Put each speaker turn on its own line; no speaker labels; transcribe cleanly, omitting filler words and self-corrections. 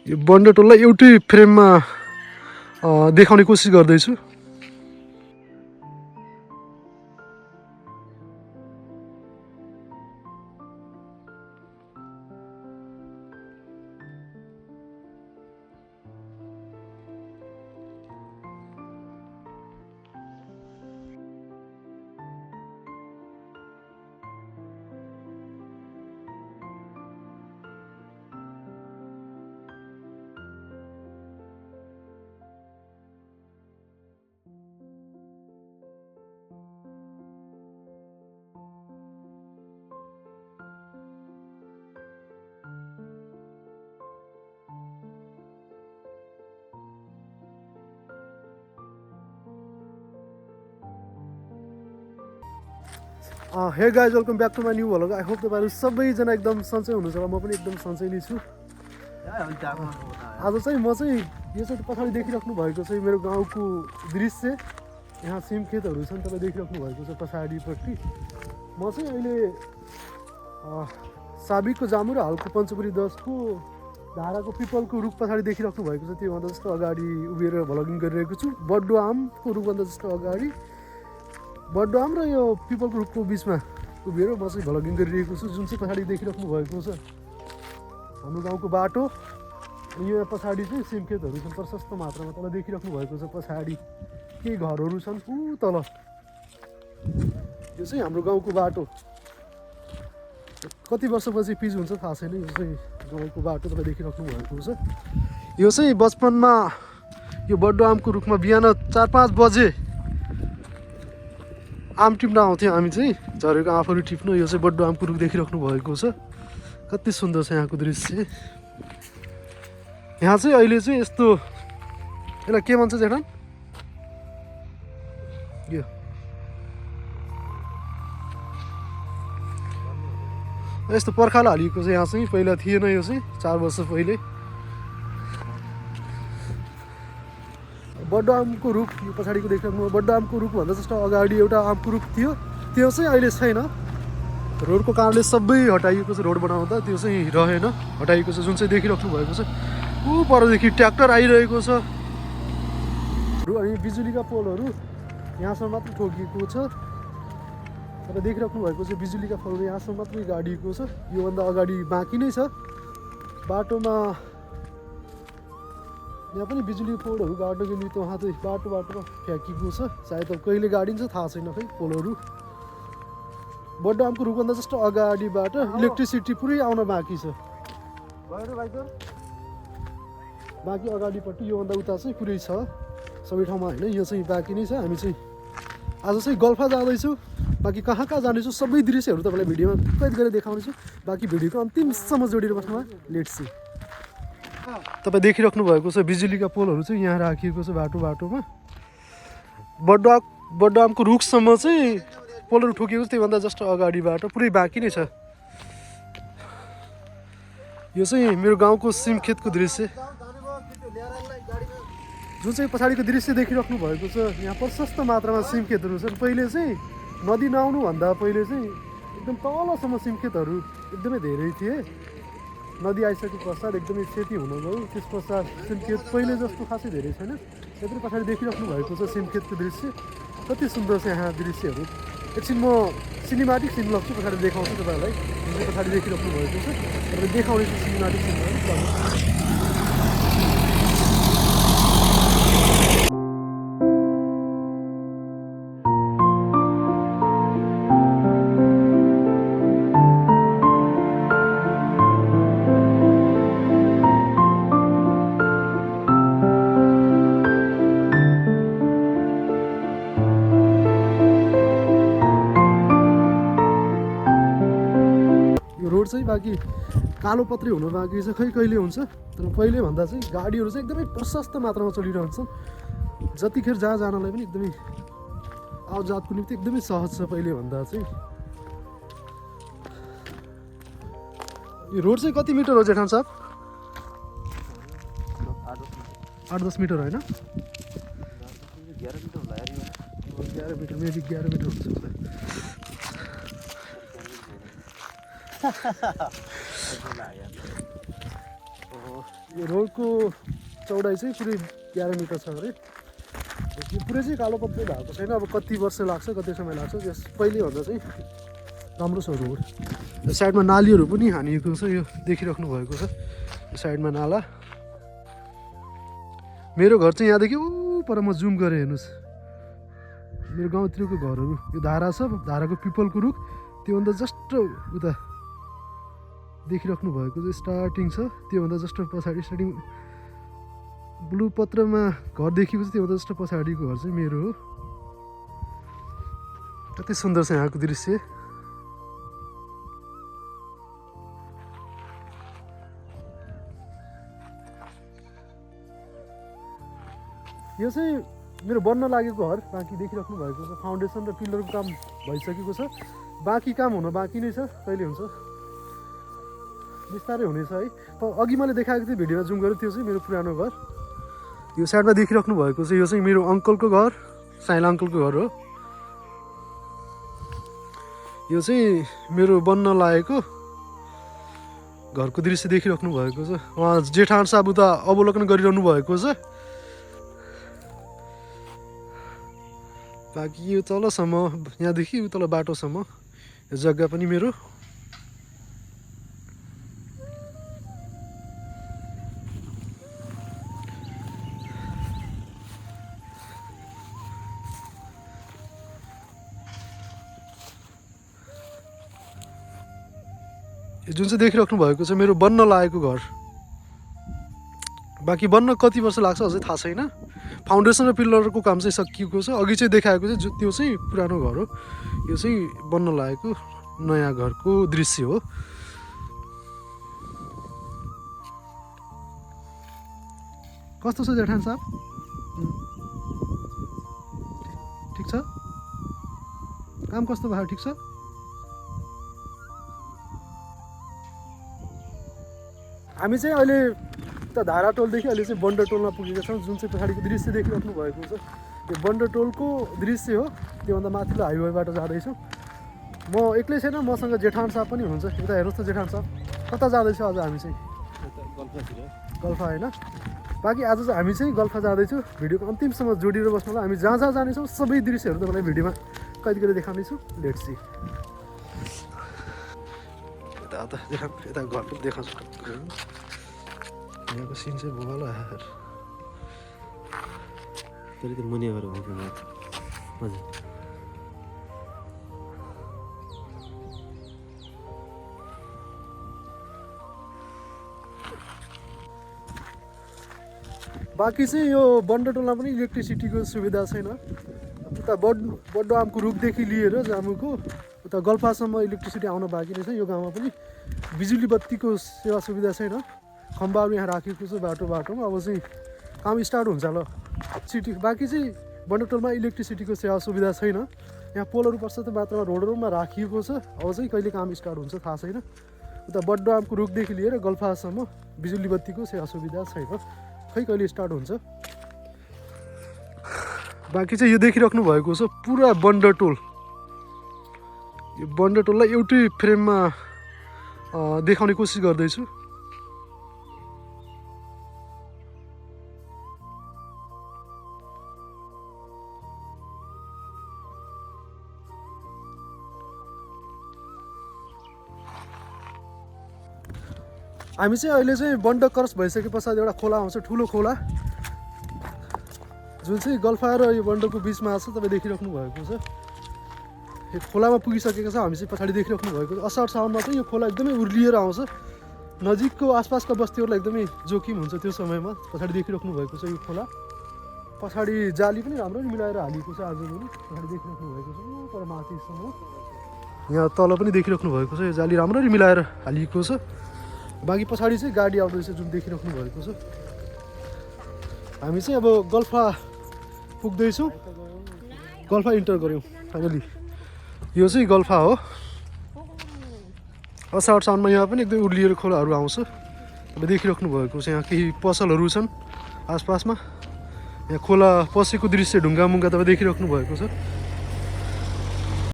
यो बन्डटोललाई एउटै फ्रेममा देखाउने कोसिस गर्दैछु। Hey guys welcome back to my new vlog. I hope तपाईँहरू सबैजना एकदम सन्चै हुनुहुन्छ र म पनि एकदम सन्चै नै छु। आज चाहिँ म चाहिँ यो चाहिँ पछाडि देखिराख्नु भएको चाहिँ मेरो गाउँको दृश्य। यहाँ सिमखेतहरू छन्, तपाईँ देखिराख्नु भएको छ पछाडिपट्टि। म चाहिँ अहिले साबिकको जामु र हालको पञ्चपुरी 10को धाराको पिपलको रुख पछाडि देखिराख्नु भएको छ। त्योभन्दा जस्तो अगाडि उभिएर भ्लगिङ गरिरहेको छु। बड्डो आमको रुखभन्दा जस्तो अगाडि बड्डो आम र यो पिपलको रुखको बिचमा उभिएर म चाहिँ भ्लगिङ गरिरहेको छु, जुन चाहिँ पछाडि देखिराख्नु भएको छ हाम्रो गाउँको बाटो। यो पछाडि चाहिँ सिमखेतहरू छन् प्रशस्त मात्रामा, तल देखिराख्नु भएको छ पछाडि केही घरहरू छन् ऊ तल। यो चाहिँ हाम्रो गाउँको बाटो। कति वर्षपछि पिच हुन्छ थाहा छैन। यो चाहिँ गाउँको बाटो तपाईँ देखिराख्नु भएको छ। यो चाहिँ बचपनमा यो बड्डो आमको रुखमा बिहान 4-5 बजे आम टिप्न आउँथ्यौँ हामी चाहिँ, झरेको आँपहरू टिप्नु। यो चाहिँ बड्डो आमको रुख देखिराख्नु भएको छ। कति सुन्दर छ यहाँको दृश्य। यहाँ चाहिँ अहिले चाहिँ यस्तो यसलाई के भन्छ जेठा, यो यस्तो पर्खाल हालिएको छ यहाँ चाहिँ। पहिला थिएन, यो चाहिँ 4 वर्ष पहिले। बड्डो आमको रुख यो पछाडिको देखिराख्नु। बड्डो आमको रुखभन्दा जस्तो अगाडि एउटा आमको रुख थियो, त्यो चाहिँ अहिले छैन। रोडको कारणले सबै हटाइएको छ। रोड बनाउँदा त्यो चाहिँ रहेन, हटाइएको छ, जुन चाहिँ देखिराख्नु भएको छ। ऊ परदेखि ट्र्याक्टर आइरहेको छ। अनि बिजुलीका पोलहरू यहाँसम्म मात्रै ठोकिएको छ। तपाईँ देखिराख्नु भएको छ बिजुलीका पोलहरू यहाँसम्म मात्रै गाडिएको छ। योभन्दा अगाडि बाँकी नै छ। बाटोमा यहाँ पनि बिजुली पोलहरू गाड्नको निम्ति उहाँ चाहिँ बाटोमा फ्याँकिएको छ। सायद अब कहिले गाडिन्छ थाहा छैन खै पोलहरू। बड्डो आमको रुखभन्दा जस्तो अगाडिबाट इलेक्ट्रिसिटी पुरै आउन बाँकी छ। बाँकी अगाडिपट्टि योभन्दा उता चाहिँ पुरै छ सबै ठाउँमा होइन। यो चाहिँ बाँकी नै छ। हामी चाहिँ आज चाहिँ गल्फा जाँदैछु। बाँकी कहाँ कहाँ जानेछु सबै दृश्यहरू तपाईँलाई भिडियोमा कैद गरेर देखाउनेछु। बाँकी भिडियोको अन्तिमसम्म जोडिएर बस्नुमा लेट्स सी। तपाईँ देखिराख्नु भएको छ बिजुलीका पोलहरू चाहिँ यहाँ राखिएको छ बाटोमा। बड्डो आमको रुखसम्म चाहिँ पोलहरू ठोकिएको छ। त्योभन्दा जस्तो अगाडिबाट पुरै बाँकी नै छ। यो चाहिँ मेरो गाउँको सिमखेतको दृश्य, जुन चाहिँ पछाडिको दृश्य देखिराख्नु भएको छ। यहाँ प्रशस्त मात्रामा सिमखेतहरू छन्। पहिले चाहिँ नदी नआउनुभन्दा पहिले चाहिँ एकदम तलसम्म सिमखेतहरू एकदमै धेरै थिए। नदी आइसके पश्चात एकदमै क्षति हुन गयो। त्यस पश्चात सिमखेत पहिले जस्तो खासै धेरै छैन। त्यत्रो पछाडि देखिराख्नु भएको छ सिमखेतको दृश्य। कति सुन्दर छ यहाँ दृश्यहरू। एकछिन म सिनेमाटिक सिन लग्छु, पछाडि देखाउँछु तपाईँहरूलाई। जुन पछाडि देखिराख्नु भएको छ तपाईँले देखाउनेछु सिनेमाटिक सिनहरू। रोड चाहिँ बाँकी कालो पत्रै हुनु बाँकी छ, खै कहिले हुन्छ। तर पहिले भन्दा चाहिँ गाडीहरू चाहिँ एकदमै प्रशस्त मात्रामा चलिरहन्छन्। जतिखेर जहाँ जानलाई पनि एकदमै आवजातको निम्ति एकदमै सहज छ पहिले भन्दा चाहिँ। यो रोड चाहिँ कति मिटर हो जेठान साहब? 8-10 मिटर होइन? 11 मिटर, मेबी 11 मिटर हुन्छ होला। यो रोडको चौडाइ चाहिँ पुरै 11 मिटर छ अरे। यो पुरै चाहिँ कालोपत्रै भएको छैन, अब कति वर्ष लाग्छ कति समय लाग्छ, त्यस पहिलेभन्दा चाहिँ राम्रो छ रोड। यो साइडमा नालीहरू पनि हानिएको छ, यो देखिराख्नु भएको छ यो साइडमा नाला। मेरो घर चाहिँ यहाँदेखि ऊ पर म जुम गरेँ हेर्नुहोस्, मेरो गाउँतिरको घरहरू यो धारा छ, धाराको पिपलको रुख त्योभन्दा जस्ट उता देखिराख्नु भएको चाहिँ स्टार्टिङ छ, त्योभन्दा जस्ट पछाडि स्टार्टिङ ब्लू पत्रमा घर देखिएको छ, त्योभन्दा जस्ट पछाडिको घर चाहिँ मेरो हो। कति सुन्दर छ यहाँको दृश्य। यो चाहिँ मेरो बन्न लागेको घर, बाँकी देखिराख्नु भएको छ फाउन्डेसन र पिलरको काम भइसकेको छ, बाँकी काम हुन बाँकी नै छ, कहिले हुन्छ बिस्तारै हुनेछ है। अघि मैले देखाएको थिएँ भिडियोमा जुम गरेँ, त्यो चाहिँ मेरो पुरानो घर। यो साइडमा देखिराख्नु भएको चाहिँ यो चाहिँ मेरो अङ्कलको घर, साइला अङ्कलको घर हो। यो चाहिँ मेरो बन्न लागेको घरको दृश्य देखिराख्नु भएको छ। उहाँ जेठान साहब उता अवलोकन गरिरहनु भएको छ। बाँकी यो तलसम्म, यहाँदेखि यो तल बाटोसम्म यो जग्गा पनि मेरो। जुन चाहिँ देखिराख्नु भएको छ मेरो बन्न लागेको घर। बाँकी बन्न कति वर्ष लाग्छ अझै थाहा छैन। फाउन्डेसन र पिलरको काम चाहिँ सकिएको छ। अघि चाहिँ देखाएको चाहिँ त्यो चाहिँ पुरानो घर हो, यो चाहिँ बन्न लागेको नयाँ घरको दृश्य हो। कस्तो छ जेठान साहब? ठिक छ? काम कस्तो भयो? ठिक छ? हामी चाहिँ अहिले त धारा टोलदेखि अहिले चाहिँ बन्डर टोलमा पुगेका छौँ। जुन चाहिँ पछाडिको दृश्य देखिराख्नु भएको छ यो बन्डर टोलको दृश्य हो। त्योभन्दा माथिल्लो हाइवेबाट जाँदैछौँ। म एक्लै छैन, मसँग जेठान साहब पनि हुनुहुन्छ। यता हेर्नुहोस् त जेठान साहब, कता जाँदैछ आज हामी चाहिँ? गल्फा होइन। बाँकी आज चाहिँ हामी चाहिँ गल्फा जाँदैछौँ। भिडियोको अन्तिमसम्म जोडिएर बस्नुलाई। हामी जहाँ जहाँ जानेछौँ सबै दृश्यहरू तपाईँलाई भिडियोमा कैद गरेर देखाउनेछु। Let's see. यता घर पनि देखाउँछु। यहाँको सिन चाहिँ भोगालो आएर
तरी त मुनि गएर हो हजुर।
बाँकी चाहिँ यो बन्डर टोलमा पनि इलेक्ट्रिसिटीको सुविधा छैन। उता बड्डो आमको रुखदेखि लिएर जामुको उता गल्फासम्म इलेक्ट्रिसिटी आउन बाँकी नै छ। यो गाउँमा पनि बिजुली बत्तीको सेवा सुविधा छैन। खम्बाहरू यहाँ राखेको छ बाटोमा। अब चाहिँ काम स्टार्ट हुन्छ ल सिटी। बाँकी चाहिँ बन्डर टोलमा इलेक्ट्रिसिटीको सेवा सुविधा छैन। यहाँ पोलहरू पर्याप्त मात्रामा रोडहरूमा राखिएको छ। अब चाहिँ कहिले काम स्टार्ट हुन्छ थाहा छैन। उता बड्डो आमको रुखदेखि लिएर गल्फासम्म बिजुली बत्तीको सेवा सुविधा छैन। खै कहिले स्टार्ट हुन्छ। बाँकी चाहिँ यो देखिराख्नु भएको छ पुरा बन्डर टोल। यो बन्डर टोललाई एउटै फ्रेममा देखाउने कोसिस गर्दैछु। हामी चाहिँ अहिले चाहिँ बन्डर क्रस भइसके पछाडि एउटा खोला आउँछ, ठुलो खोला, जुन चाहिँ गल्फा र यो बन्डरको बिचमा छ। तपाईँ देखिराख्नु भएको छ। यो खोलामा पुगिसकेको छ। हामी चाहिँ पछाडि देखिराख्नु भएको छ। असार साउनमा चाहिँ यो खोला एकदमै उर्लिएर आउँछ। नजिकको आसपासका बस्तीहरूलाई एकदमै जोखिम हुन्छ त्यो समयमा। पछाडि देखिराख्नु भएको छ यो खोला। पछाडि जाली पनि राम्ररी मिलाएर हालिएको छ आजभोलि। पछाडि देखिराख्नु भएको छ तर माथिसम्म। यहाँ तल पनि देखिराख्नु भएको छ। यो जाली राम्ररी मिलाएर हालिएको छ। बाँकी पछाडि चाहिँ गाडी आउँदैछ जुन देखिराख्नु भएको छ। हामी चाहिँ अब गल्फा पुग्दैछौँ। गल्फा इन्टर गऱ्यौँ फाइनली। यो चाहिँ गल्फा हो। असार साउनमा यहाँ पनि एकदमै उर्लिएर खोलाहरू आउँछ। अब देखिराख्नु भएको छ। यहाँ केही पसलहरू छन् आसपासमा। यहाँ खोला पसेको दृश्य ढुङ्गा मुङ्गा तपाईँ देखिराख्नु भएको छ।